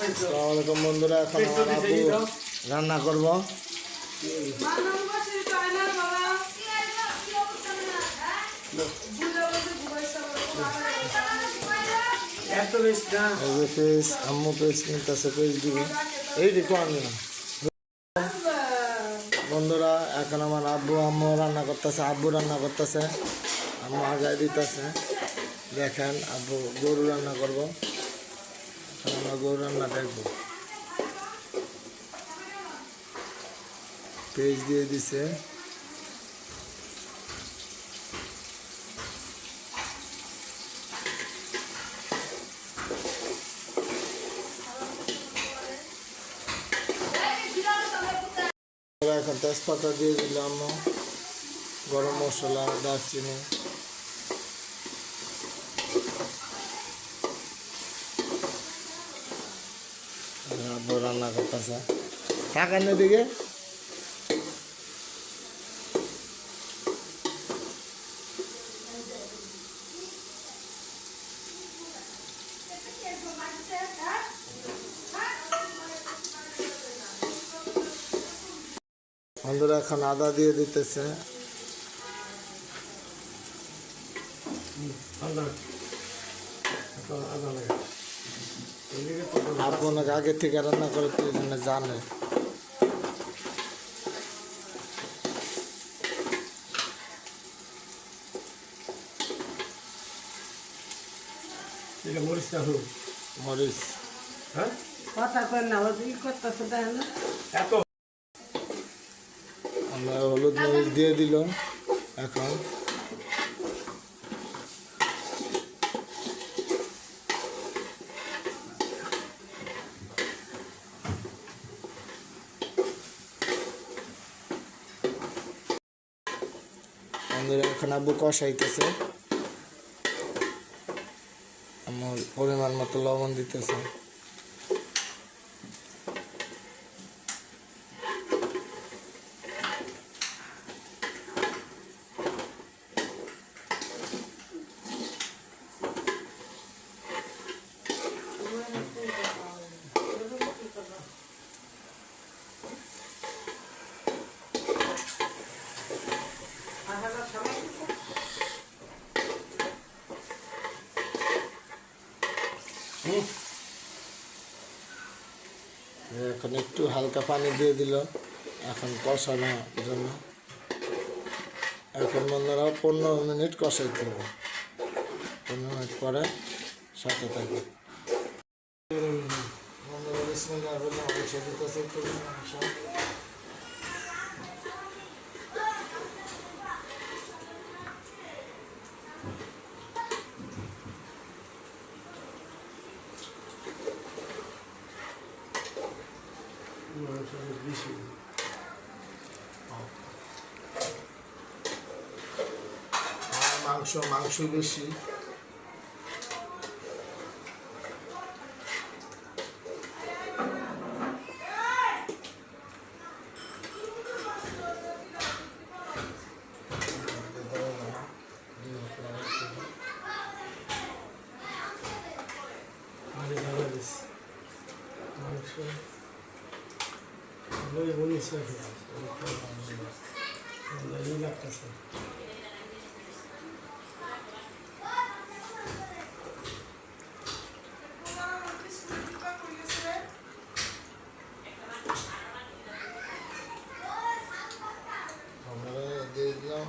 আসসালামু আলাইকুম বন্ধুরা, এখন আমার আব্বু রান্না করব। আম্মু পেজ কিনতেছে, পেজ দিবে এই দেখো আমি না বন্ধুরা। এখন আমার আম্মু রান্না করতেছে, আব্বু রান্না করতেছে, আম্মু আগায় দিতেছে। দেখেন আব্বু গরু রান্না করব, আমরা গরু রান্না দেখবো। পেজ দিয়ে দিছে, এখন তেজপাতা দিয়ে দিলাম, গরম মশলা, দারচিনি, রান্না করতেছে। টাকার দিকে বন্ধুরা এখন আদা দিয়ে দিতেছে। আপনাকে আগে থেকে রান্না করে জানে। মরিচ আমরা হলুদ মরিচ দিয়ে দিল। এখন এখন আব্বু কষাইতেছে, আমার পরিমাণ মতো লবণ দিতেছে। এখন একটু হালকা পানি দিয়ে দিল এখন কষানোর জন্য। এখন বন্ধুরা 15 মিনিট কষাইতে হবে, 15 মিনিট পরে সাথে থাকবে। মাংস বেশি। দিয়ে দিলাম।